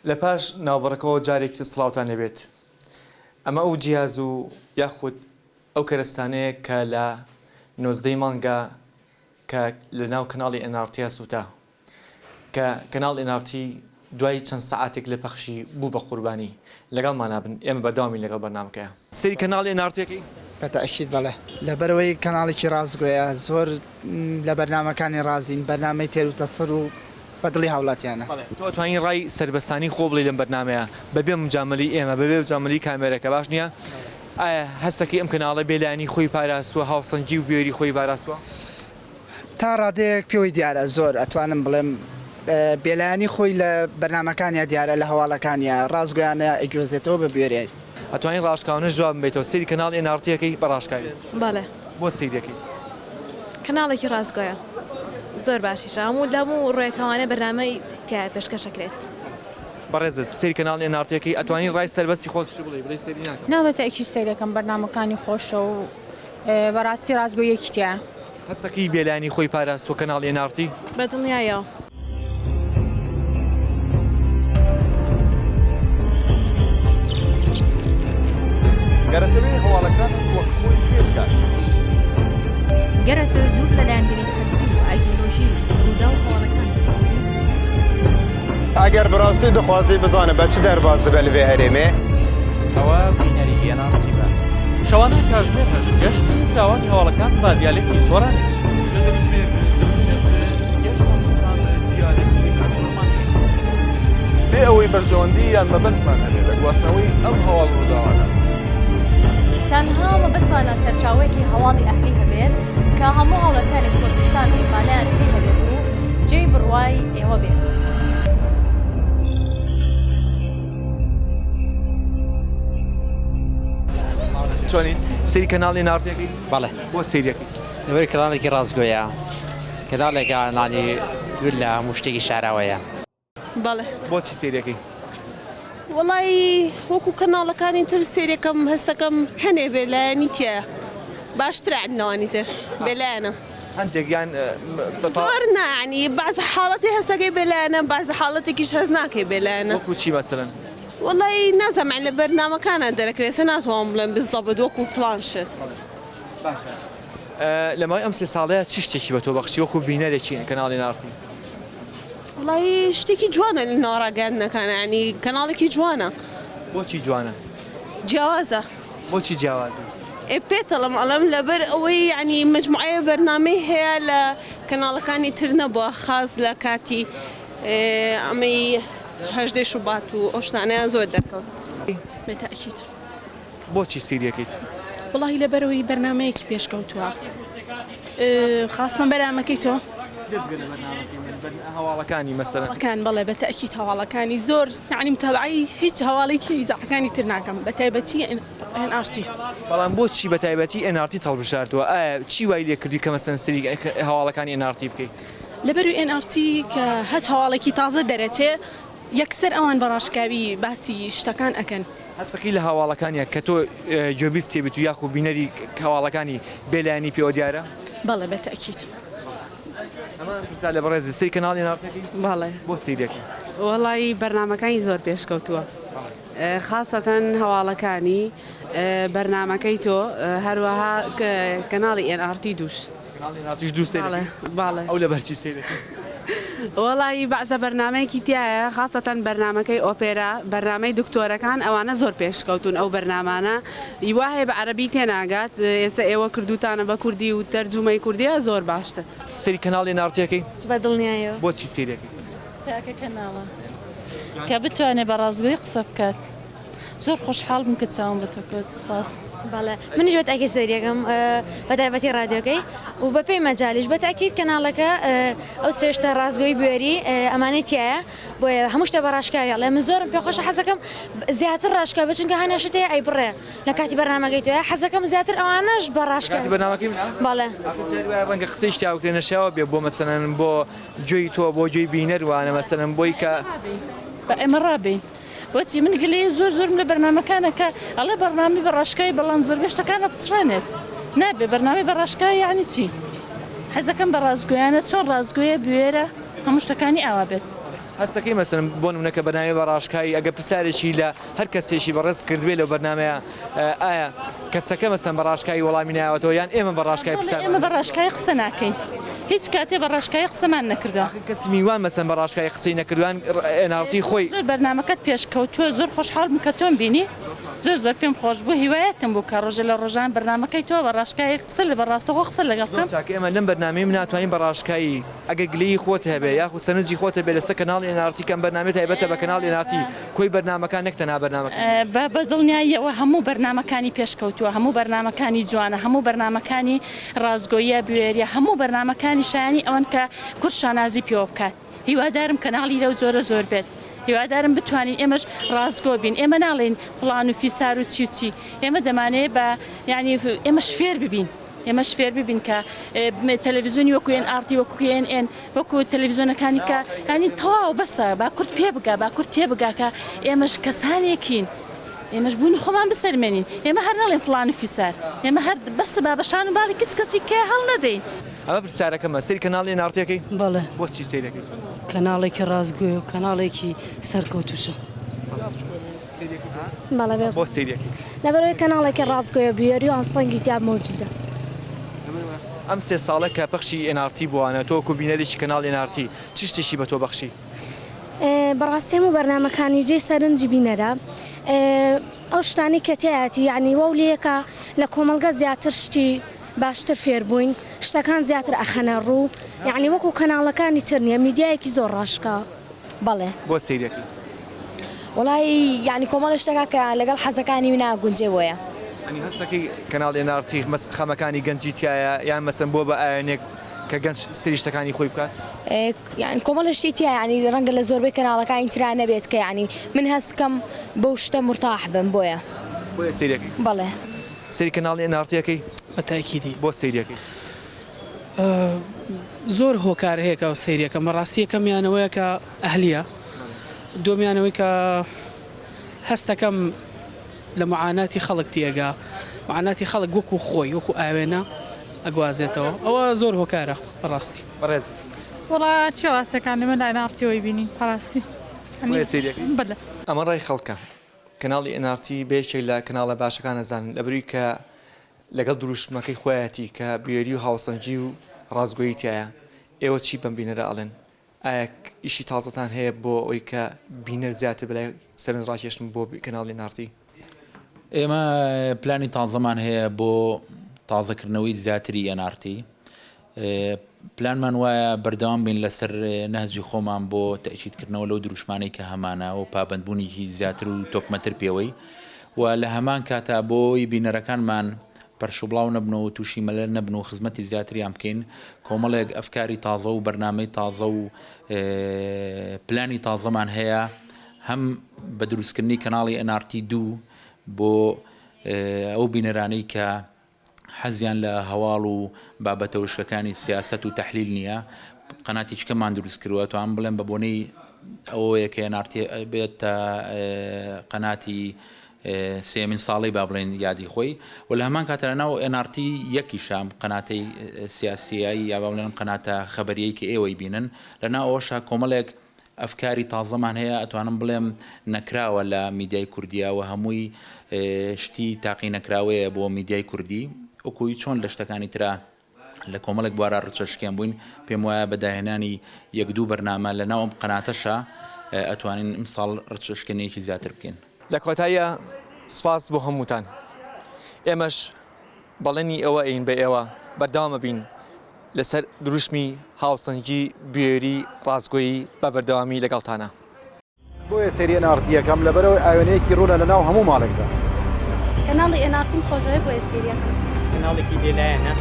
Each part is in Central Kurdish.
لە پاش ناوبڕەکەەوە جارێکی سڵاوتان لەبێت ئەمە ئەو جیاز و یاخود ئەو کەرستانەیە کە لە 19 مانگە کە لە ناو کەناڵی NRT سووتا کە کەناڵ NRT دوای چەند سەعاتێک لە پەخشی بوو بە قوربانی لەگەڵمان نابن ئێمە بەداوامی لەگەڵ بەرنامەکەیە سەری کەناڵی NRTەکەی بەتەئەکید بەڵێ لەبەرەوەی کەناڵێکی ڕازگۆیە زۆر لە بەرنامەکانی ڕازین بەرنامەی تێر و تەسەر و بەدڵی هاوڵاتیانە تۆ توانین ڕای سربەستانی خۆ بڵێ لەم بەرنامەیە بەبێ مجاملی ئێمە بەبێ مجاملی کامێرەکە باش نییە ئایا هەستەکەی ئەم کەناڵە بێلانی خۆی پاراستووە هاوسەنگی و بێری خۆی باراستووە تا ڕادەیەک پێوەی دیارە زۆر ئەتوانم بڵێم بێلایانی خۆی لە بەرنامەکانیە دیارە لە هەواڵەکانیە ڕازگۆیانە ئەگوێزێتەوە بە بێرێ ئەتوانین ڕاشکاونە جواب بێتەوە سەری کەناڵ NRTەکەی بەڕاشکاوی بەڵێ بۆ سەیرەکەی کەناڵێکی ڕازگۆیە زۆر باشیشە هەموو لەموو ڕێکەوانە بەرنامەی تیا پێشکەشەکرێت بەڕێزت سەری کەناڵ NRTەکەی ئەتوانین ڕای سەربەستی خۆش بڵێ سەری ناکەم نابەتەکی سەیرەکەم بەرنامەکانی خۆشە و بەڕاستی ڕازگۆیەکی تیا هەستەکەی بێلانی خۆی پاراستوە کەناڵ NRT بەدڵنیایەوە گەرەتەوەی هەواڵەکان وەک خۆی پێ بکات گەرەتە دوور لە لایەنگەری حەزبی و ئایدۆلۆژی ڕوودا و هەواڵەکان دەبیستیت ئەگەر بڕاستی دەخوازی بزانە بە چ دەرباز دەبێت لەوێ هەرێمێ ئەوە بینەری NRT بە شەوانە کاژمێر هەش گەشتی فراوانی هەواڵەکان بە دیالێکتی سۆرانی بێ ئەوەی بەرژەوەندی یان مەبەستمان هەبێت لە گواستنەوەی ئەم هەواڵ ڕووداوانە تەنها مەبەستمانە سەرچاوەیەکی هەواڵی ئەهلی هەبێت کە هەموو هەوڵەتانی کوردستان و زمانیان پێی هەبێت و جێی بڕوای ئێوە بێت. چۆنین سەری کەناڵی NRTەکەی بەڵێ بۆ سەیرەکەی لەبەر کەناڵێکی ڕازگۆیە کەناڵێکە نانی دوور لە هەموو شتێکی شاراوەیە بەڵێ بۆچی سەیرەکەی وەڵی وەکو کەناڵەکانی تر سێرێکم هەستەکەم هەنێ بێلایەنی تایە باشترە عندنەوانی تر بێلایەنە هەندێک یان زۆر نانی بەعزە حاڵەتی هەستەکەی بێلایەنە بەعزە حاڵەتێکیش هەست ناکەی بێلایەنە وەکو چی مەسەلەن وەڵی نازەمع لە بەرنامەکانە دەرەکەوێت سە ناتوانم بڵێم بزەبت وەکو فڵان شت باشە لەمای ئەم سێ ساڵەیە چی شتێکی بە تۆ بەخشی وەکو بینەرێکی کەناڵی NRT وڵی شتێکی جوانە لە ناڕاگەاندنەکانە ینی کەناڵێکی جوانە بۆچی جوانە جیاوازە بۆچی جیاوازە پێتەڵم ئەڵم لەبەر ئەوەی ینی مجموعەیە بەرنامەی هەیە لە کەناڵەکانی تر نەبووە خاز لە کاتی ئەمەی هەژدەی شوبات و ئەو شتانەیە زۆر دەکەوت بەتەئکید بۆچی سەیرەکەیت وڵی لەبەرەوەی بەرنمەیەکی پێشکەوتووە خاستن بەرامەکەی تۆ هەواڵەکانی مەسەڵەکان بەڵێ بەتەئکید هەواڵەکانی زۆر یعنی متابعی هیچ هەواڵێکی زعەکانی تر ناکەم بە تایبەتی NRT بەڵام بۆچی بە تایبەتی NRT هەڵبژاردووە ئایا چی وای لێ کردی کە مەسەن سەری هەواڵەکانی NRT بکەیت لەبەروی NRT کە هەچ هەواڵێکی تازە دەرەچێ یەکسەر ئەوان بەڕاشکاوی باسی شتەکان ئەکەن هەستەکەی لە هەواڵەکانیە کە تۆ گوێبیست تێبێت و یاخو بینەری هەواڵەکانی بێلایانی پێوە دیارە بەڵێ بەتەئکید ئەمە مثال لە بەڕێزی سەری کەناڵی NRTەکەی بەڵێ بۆ سەیرەکەی وەڵی بەرنمەکانی زۆر پێشکەوتووە خاصەتەن هەواڵەکانی بەرنمەکەی تۆ هەروەها کەناڵی NRT دووش ئەو لە بەرچی سەیرەکەی وەڵی بەعزە بەرنمەیەکی تایە خاصەتەن بەرنمەکەی ئۆپێرا بەرنمەی دکتۆرەکان ئەوانە زۆر پێشکەوتون ئەو بەرنامانە هیواهەیە بە عەرەبی تێناگات ئێستا ئێوە کردوتانە بە کوردی و تەرجومەی کوردیە زۆر باشتر سەری کەناڵی NRTەکەی بەدڵنیایەوە بۆچی سەیرەکەی تاکە کەناڵە کە بتوانێت بە ڕازگۆیی قسە بکات زۆر خۆشحاڵ بم کە چاوم بە تۆ کەوت سپاس بەڵێ منیش بەتەئکید سەریەکەم بە تایبەتی ڕادیۆکەی و بە پێی مەجالیش بەتەئکید کەناڵەکە ئەو سێشتە ڕازگۆیی بوێری ئەمانەی تایە بۆیە هەموو شتە بە ڕاشکاوی لە من زۆرم پێ خۆشە حەزەکەم زیاتر ڕاشکاو بچونکە هەنێ شتەیە ئەی بڕێ لە کاتی بەرنامەکەی تۆیە حەزەکەم زیاتر ئەوانەش بە ڕاشکاوی بەرنامەکەی بەڵێ ڕەنگە قسەی شتیاوکرێنە شێوە بێ بۆ مەسەلەن بۆ گوێی تۆ بۆ گوێی بینەر وانە مەسەلەن بۆی کە بە ئێمە ڕابین بۆچی من گلەی زۆر زۆرم لە بەرنامەکانەکە ئەڵێ بەرنامی بە ڕاشکاوی بەڵام زۆر شتەکانە بچڕێنێت نابێ بەرنامی بە ڕاشکاوی یعنی چی حەزەکەم بە ڕازگۆیانە چۆن ڕازگۆیە بوێرە هەموو شتەکانی ئاوا بێت هەستەکەی مەسەن بۆ نمونەکە بەنامەی بەڕاشکایی ئەگە پرسیارێکی لە هەر کەسێکی بەڕێز کردوێ لەو بەرنمەیە ئایا کەسەکە مەسەن بەڕاشکایی وەڵامی نایەوەتەوە یان ئێمە بەڕاشکای پرسیار ئێمە بەڕاشکایی قسە ناکەین هیچ کاتێ بەڕاشکایی قسەمان نەکردووە کەسی میوان مەسەن بەڕاشکایی قسەی نەکردوان NRT خۆی زۆر بەرنمەکەت پێشکەوتووە زۆر خۆشحاڵم کە تۆم بینی زۆر پێم خۆش بوو هیوایەتم بوو کە ڕۆژە لە ڕۆژان بەرنمەکەی تۆ بەڕاشکایی قسە لە بەڕاستەوە قسە لەگەڵ بکەم ئێمە لەم بەرنامەی ناتوانین بەڕاشکایی ئەگە گلەی خۆت هەبێ یاخو سەرنجی خۆتە بێ لەسەر کەناڵی NRT کەم بەرنامەی تایبەتە بە کەناڵی NRT کۆی بەرنمەکان نەک تەنها بەرنمەکان بە دڵنیاییەوە هەموو بەرنمەکانی پێشکەوتووە هەموو بەرنمەکانی جوانە هەموو بەرنمەکانی ڕازگۆیە بوێریە هەموو بەرنمەکانی شایانی ئەوەن کە کورد شانازی پێوە بکات هیوادارم کەناڵی لەو جۆرە زۆر بێت هیوادارم بتوانین ئێمەش ڕازگۆ بین ئێمە ناڵێن فڵان و فیسار و چی ئێمە دەمانەیە بە ینی ئێمە شفێر ببین ئێمە شفێر ببین کە تەلەڤیزیۆنی وەکو NRT وەکو CNN وەکو تەلەڤیزیۆنەکانی کە ینی تەواو بەسە با کورد پێ بگا با کورد تێ بگا کە ئێمەش کەسانێکین ئێمەش بوونی خۆمان بسەرمێنین ئێمە هەر ناڵێن فڵان و فیسار ئێمە هەر بەسە با بەشان و باڵی کچ کەسی کێ هەڵ نەدەین ئەمە پرسیارەکەمە سەری کەناڵی NRTەکەی بەڵێ بۆچی سەیرەکەی کەناڵێکی ڕازگۆی و کەناڵێکی سەرکەوتوشە بۆ سەیرەکەی لەبەرەوەی کەناڵێکی ڕازگۆیە بوێری و ئەمسەنگی تیا مۆجودە ئەم سێ ساڵە کە پەخشی NRT بووانە تۆ کو بینەرێکی کەناڵی NRT چ شتێکی بە تۆ بەخشی بەڕاستیم و بەرنمەکانی جێ سەرنجی بینەرە ئەو شتانی کە تایەتی یعنی وە لەیەکە لە کۆمەلگە زیاتر شتی باشتر فێربووین شتەکان زیاتر ئەخەنە ڕوو یعنی وەکو کەناڵەکانی تر نیە میدیایەکی زۆر ڕاشکە بەڵێ بۆ سەیرەکەی وڵی یعنی کۆمەڵ شتەکە کە لەگەڵ حەزەکانی منە گونجێ وەیە ئەنی هەستەکەی کەناڵ NRT خەمەکانی گەنجی تایە یان مەسەن بۆ بە ئاوێنێک کە گەنج سری شتەکانی خۆی بکات یعنی کۆمەڵ شتی تیا ینی ڕەنگە لە زۆربەی کەناڵەکانی ترا نەبێت کە ینی من هەست بکەم بەو شتە مرتاح بم بۆیە سەیرەکەی بەڵێ سەری کەناڵی NRTەکەی بەتاکیدی بۆ سەیرەکەی زۆر هۆکار هەیەکە و سەیرەکە مەڕاستی یەکەمیانەوەیە کە ئەهلیە دومیانەوەی کە هەستەکەم لە معاناتی خەڵک تێگا معاناتی خەڵک وەکو خۆی وەکو ئاوێنە ئەگوازێتەوە ئەوە زۆر هۆکارە بەڕاستی بەڕێز وڵا چی ڕاستەکانی من NRTەوەی بینین بەڕاستی بەڵێ ئەمە ڕای خەڵکە کەناڵی NRT بێشێک لە کەناڵە باشەکان نەزانن لەبەروی کە لەگەڵ دروشمەکەی خۆیەتی کە بوێری و هاوسەنگی و ڕازگۆیی تایە ئێوە چی بەم بینەرە ئەڵێن ئایا ئیشی تازەتان هەیە بۆ ئەوی کە بینەر زیاتر بەلای سەرنجڕاکێشتن بۆ کەناڵی NRT ئێمە پلانی تازەمان هەیە بۆ تازەکردنەوەی زیاتری NRT پلانمان وایە بەردەوام بین لەسەر نەهجی خۆمان بۆ تەکیدکردنەوە لەو دروشمانەی کە هەمانە و پابندبوونیی زیاتر و تۆکمەتر پێوەی و لە هەمان کاتا بۆی بینەرەکانمان پەرشوبڵاو نەبنەوە و تووشی مەلەر نەبن و خزمەتی زیاتریان بکەین کۆمەڵێک ئەفکاری تازە و بەرنامەی تازە و پلانی تازەمان هەیە هەم بە دروستکردنی کەناڵی NRT 2 بۆ ئەو بینەرانەی کە حەزیان لە هەواڵ و بابەتە وشەکانی سیاست و تەحلیل نییە قەناتی چکەمان دروست کردووە توان بڵێن بە بۆنەی ئەوەیە کە NRT بێت قەناتی سێمین ساڵی با بڵێن یادی خۆی و لە هەمان کاتە لەناو NRT یەکی شام قەناتەی سیاسیایی یا با بڵێن قەناتە خەبەریەی کە ئێوەی بینن لەناو ئەوەشا کۆمەڵێک ئەفکاری تازەمان هەیە ئەتوانم بڵێم نەکراوە لە میدیای کوردیا و هەمووی شتی تاقی نەکراوەیە بۆ میدیای کوردی وەکوی چۆن لە شتەکانی ترا لە کۆمەڵێک بوارە ڕچەشکیان بووین پێم وایە بەداهێنانی یەک دوو بەرنامە لە ناو ئەم قەناتەشە ئەتوانین ئیمساڵ ڕچەشکێنەیەکی زیاتر بکەین لە کۆتاییە سپاس بۆ هەمووتان ئێمەش بەڵێنی ئەوە ئەین بە ئێوە بەردەوامە بین لەسەر دروشمی هاوسەنگی بوێری ڕازگۆیی بە بەردەوامی لەگەڵتانە بۆیە سەری NRT یەکەم لەبەرەوەی ئاوێنەیەکی ڕوونە لە ناو هەموو ماڵێکدا کەناڵی NRT خۆشەوەی بۆ ئێستێریەکە کەناڵێکی بێلایەنە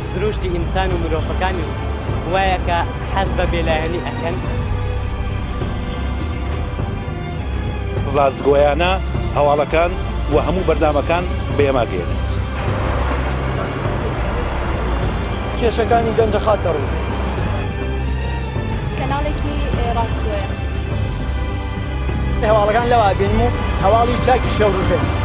سروشتی ئینسان و مرۆڤەکانی وایە کە حەز بە بێلایەنی ئەکەن ڕازگۆیانە هەواڵەکان و هەموو بەردامەکان بێماگەێنێت کێشەکانی گەنجە خاتە ڕوو کەناڵێکی ڕاستگۆیە هەواڵەکان لەوا بینم و هەواڵی چاکی شەو ڕژێت